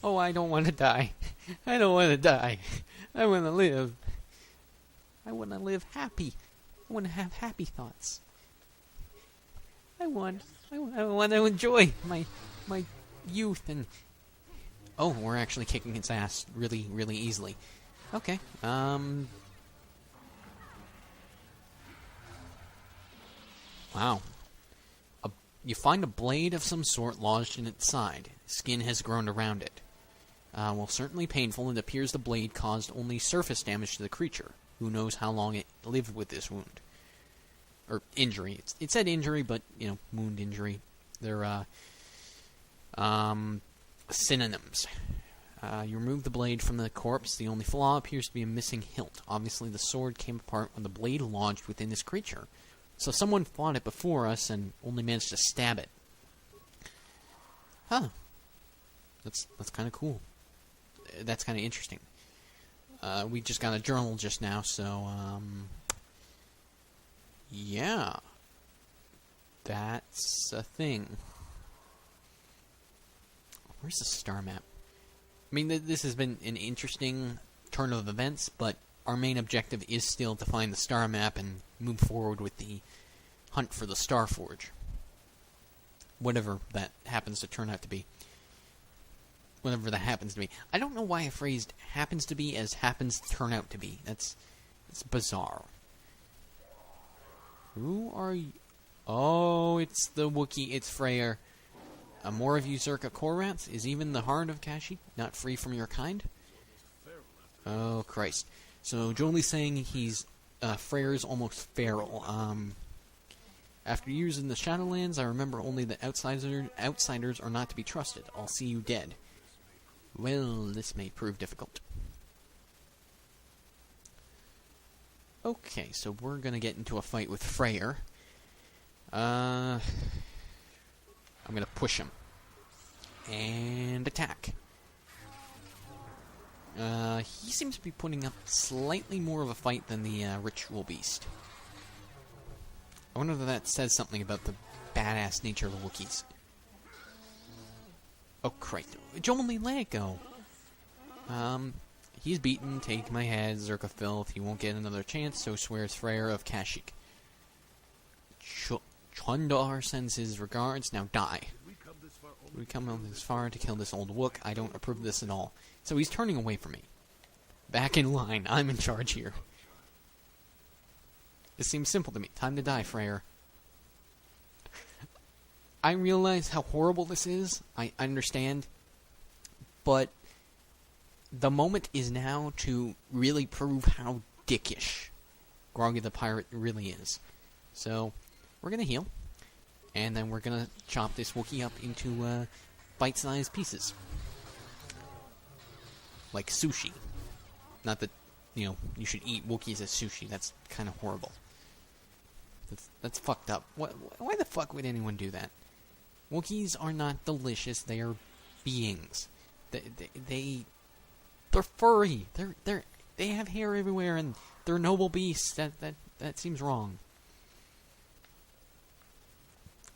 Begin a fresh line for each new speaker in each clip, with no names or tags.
Oh, I don't want to die. I don't want to die. I want to live. I want to live happy. I want to have happy thoughts. I want to enjoy my youth and... Oh, we're actually kicking its ass really, really easily. Okay, Wow. You find a blade of some sort lodged in its side. Skin has grown around it. While certainly painful, it appears the blade caused only surface damage to the creature. Who knows how long it lived with this wound. Or injury. It said injury, but, wound, injury. They're, synonyms. You remove the blade from the corpse. The only flaw appears to be a missing hilt. Obviously, the sword came apart when the blade lodged within this creature. So someone fought it before us and only managed to stab it. Huh. That's kind of cool. That's kind of interesting. We just got a journal just now, so, yeah. That's a thing. Where's the star map? I mean, this has been an interesting turn of events, but our main objective is still to find the star map and move forward with the hunt for the Star Forge. Whatever that happens to turn out to be. Whatever that happens to be. I don't know why I phrased happens to be as happens to turn out to be. That's bizarre. Who are you? Oh, it's the Wookiee. It's Freyr. More of you Zerka Korats? Is even the heart of Kashyyyk not free from your kind? Oh, Christ. So, Jolie's saying he's, Freyr's almost feral. After years in the Shadowlands, I remember only that outsiders are not to be trusted. I'll see you dead. Well, this may prove difficult. Okay, so we're gonna get into a fight with Freyr. I'm gonna push him. And attack. He seems to be putting up slightly more of a fight than the ritual beast. I wonder if that says something about the badass nature of the Wookiees. Oh, Christ. Jolie, let it go. He's beaten. Take my head, Zerka filth. He won't get another chance, so swears Freyr of Kashyyyk. Chundar sends his regards. Now die. We come this far to kill this old Wook. I don't approve of this at all. So he's turning away from me. Back in line. I'm in charge here. It seems simple to me. Time to die, Freyr. I realize how horrible this is. I understand. But the moment is now to really prove how dickish Groggy the Pirate really is. So, we're going to heal. And then we're going to chop this Wookiee up into bite-sized pieces. Like sushi. Not that, you should eat Wookiees as sushi. That's kind of horrible. That's fucked up. Why the fuck would anyone do that? Wookiees are not delicious. They are beings. They're furry. They have hair everywhere, and they're noble beasts. That seems wrong.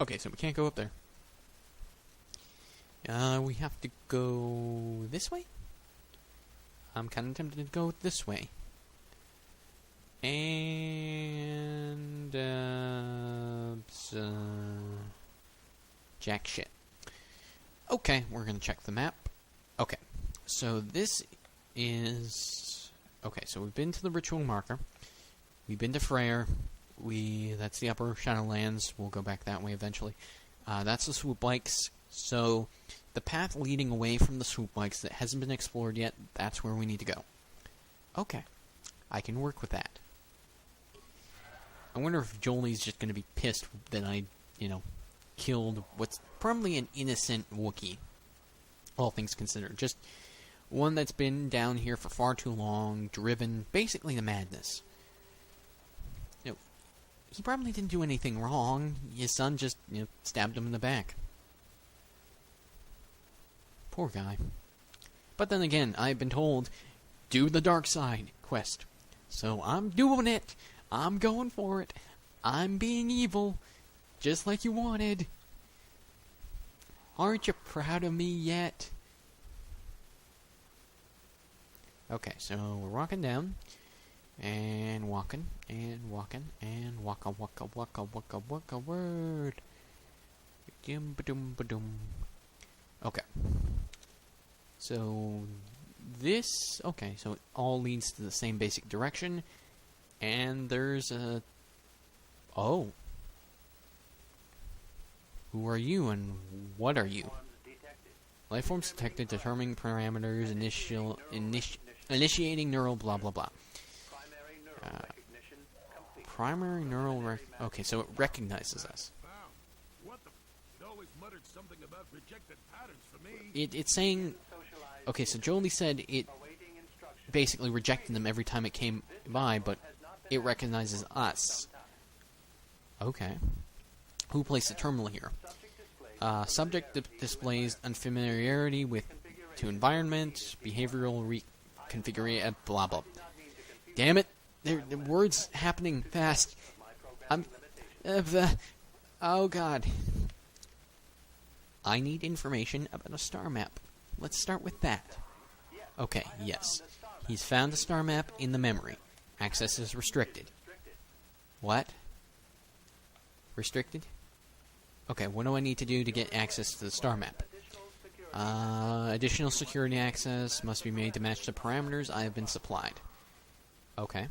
Okay, so we can't go up there. We have to go this way? I'm kind of tempted to go this way. And, jack shit. Okay, we're gonna check the map. Okay, so this is... Okay, so we've been to the ritual marker. We've been to Freyr. That's the upper Shadowlands. We'll go back that way eventually. That's the swoop bikes. So, the path leading away from the swoop bikes that hasn't been explored yet, that's where we need to go. Okay, I can work with that. I wonder if Jolie's just going to be pissed that I, killed what's probably an innocent Wookiee. All things considered. Just one that's been down here for far too long, driven basically to madness. He probably didn't do anything wrong. His son just, stabbed him in the back. Poor guy. But then again, I've been told, do the dark side quest. So I'm doing it. I'm going for it. I'm being evil. Just like you wanted. Aren't you proud of me yet? Okay, so we're walking down, and walking, and walking, and waka waka waka waka waka word. Ba-dum. Okay. So this, okay, so it all leads to the same basic direction, and there's a, oh. Who are you, and what are you? Life forms detected, determining parameters, initiating neural blah blah blah. Primary neural okay, so it recognizes us. It's saying, okay, so Jolie said it basically rejected them every time it came by, but it recognizes us. Okay. Who placed the terminal here? Subject displays unfamiliarity to environment, behavioral reconfiguration, blah blah. Damn it! The words happening fast. Oh god. I need information about a star map. Let's start with that. Okay, yes. He's found a star map in the memory. Access is restricted. What? Restricted? Okay, what do I need to do to get access to the star map? Additional security access must be made to match the parameters I have been supplied. Okay.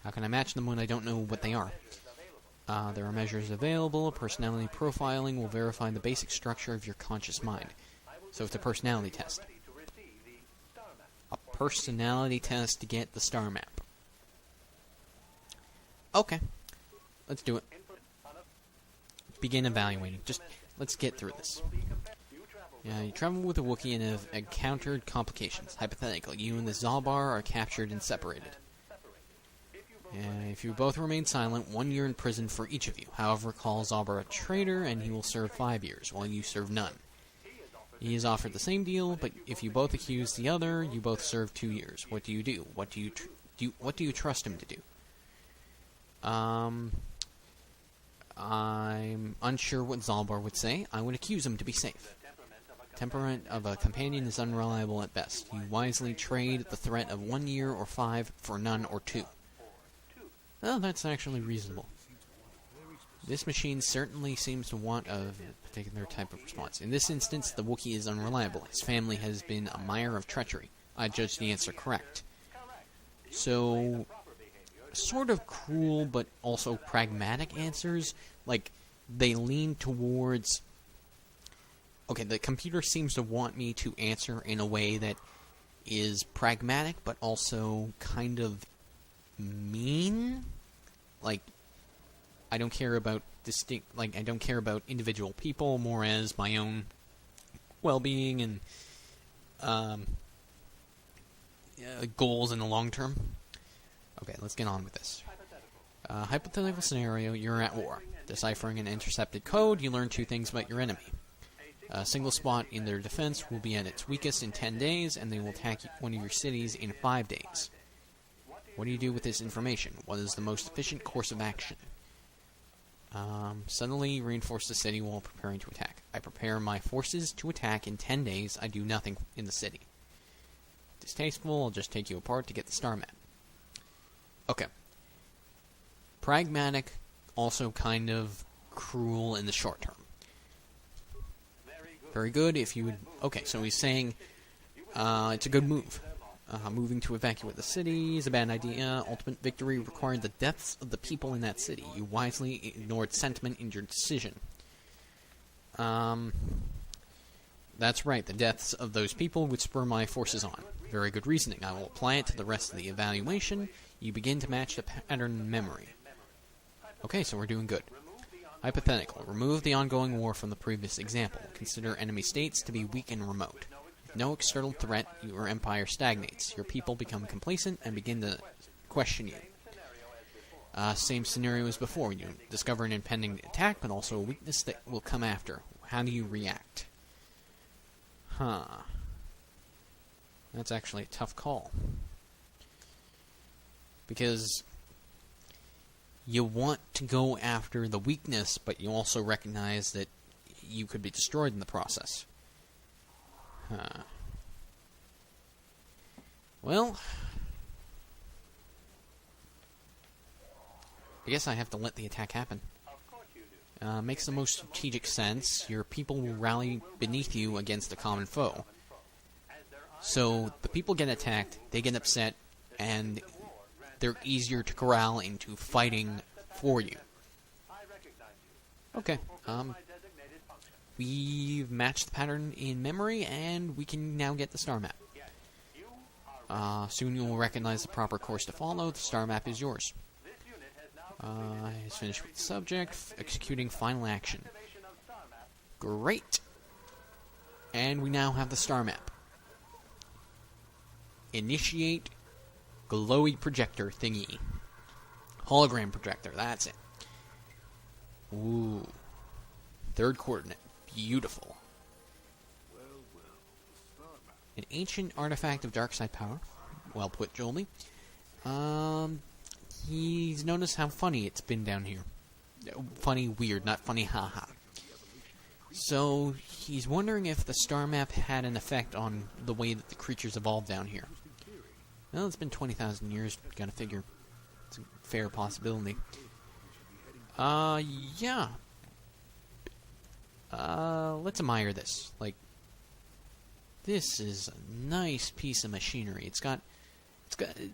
How can I match them when I don't know what they are? There are measures available. Personality profiling will verify the basic structure of your conscious mind. So it's a personality test. A personality test to get the star map. Okay. Let's do it. Begin evaluating. Just, let's get through this. You travel with a Wookiee and have encountered complications. Hypothetically, you and the Zalbar are captured and separated. If you both remain silent, 1 year in prison for each of you. However, call Zalbar a traitor, and he will serve 5 years, while you serve none. He is offered the same deal, but if you both accuse the other, you both serve 2 years. What do you do? What do you trust him to do? I'm unsure what Zalbar would say. I would accuse him to be safe. Temperament of a companion is unreliable at best. You wisely trade the threat of 1 year or 5 for none or 2. Well, that's actually reasonable. This machine certainly seems to want a particular type of response. In this instance, the Wookiee is unreliable. His family has been a mire of treachery. I judge the answer correct. So, sort of cruel, but also pragmatic answers. Like, they lean towards... Okay, the computer seems to want me to answer in a way that is pragmatic, but also kind of mean. Like, I don't care about I don't care about individual people more as my own well-being and goals in the long term. Okay, let's get on with this. Hypothetical scenario, you're at war. Deciphering an intercepted code, you learn 2 things about your enemy. A single spot in their defense will be at its weakest in 10 days, and they will attack one of your cities in 5 days. What do you do with this information? What is the most efficient course of action? Suddenly reinforce the city while preparing to attack. I prepare my forces to attack in 10 days. I do nothing in the city. Distasteful, I'll just take you apart to get the star map. Okay. Pragmatic, also kind of cruel in the short term. Very good if you would... Okay, so he's saying it's a good move. Moving to evacuate the city is a bad idea. Ultimate victory required the deaths of the people in that city. You wisely ignored sentiment in your decision. That's right, the deaths of those people would spur my forces on. Very good reasoning. I will apply it to the rest of the evaluation. You begin to match the pattern in memory. Okay, so we're doing good. Hypothetical. Remove the ongoing war from the previous example. Consider enemy states to be weak and remote. With no external threat, your empire stagnates. Your people become complacent and begin to question you. Same scenario as before. You discover an impending attack, but also a weakness that will come after. How do you react? That's actually a tough call. Because you want to go after the weakness, but you also recognize that you could be destroyed in the process. Well, I guess I have to let the attack happen. Makes the most strategic sense. Your people will rally beneath you against a common foe. So, the people get attacked, they get upset, and they're easier to corral into fighting for you. Okay, we've matched the pattern in memory, and we can now get the star map. Soon you will recognize the proper course to follow. The star map is yours. He's finished with the subject, executing final action. Great! And we now have the star map. Initiate glowy projector thingy. Hologram projector, that's it. Ooh. Third coordinate. Beautiful. An ancient artifact of dark side power. Well put, Jolie. He's noticed how funny it's been down here. Funny, weird, not funny, haha. So, he's wondering if the star map had an effect on the way that the creatures evolved down here. Well, it's been 20,000 years, gotta figure. It's a fair possibility. Yeah. Let's admire this. Like, this is a nice piece of machinery. It's got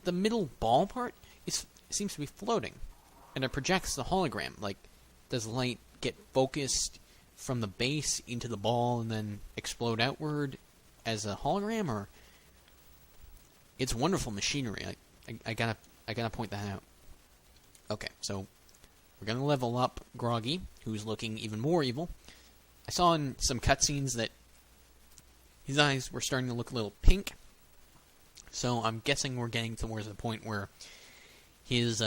the middle ball part. It seems to be floating, and it projects the hologram. Like, does light get focused from the base into the ball and then explode outward as a hologram, or? It's wonderful machinery. I gotta point that out. Okay, so we're gonna level up Groggy, who's looking even more evil. I saw in some cutscenes that his eyes were starting to look a little pink, so I'm guessing we're getting towards the point where his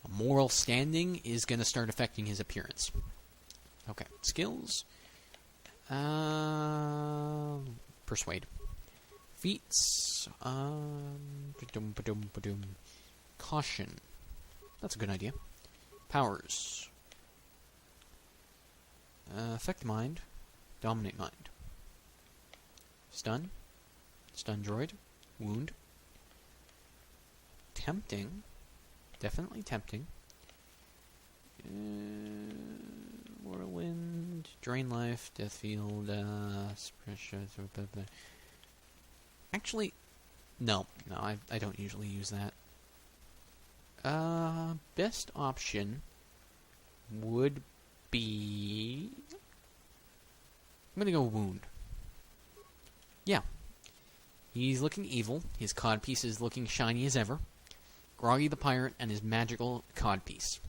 moral standing is going to start affecting his appearance. Okay, skills. Persuade. Feats. Caution. That's a good idea. Powers. Affect mind. Dominate mind. Stun. Stun droid. Wound. Tempting. Definitely tempting. Whirlwind. Drain life. Death field. Actually, no, I don't usually use that. Best option would be... I'm gonna go wound. Yeah. He's looking evil. His codpiece is looking shiny as ever. Groggy the Pirate and his magical codpiece.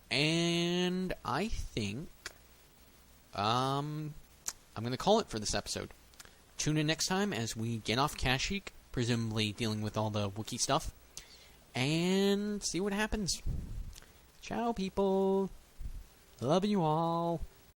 And I think I'm going to call it for this episode. Tune in next time as we get off Kashyyyk, presumably dealing with all the Wookiee stuff, and see what happens. Ciao, people. Love you all.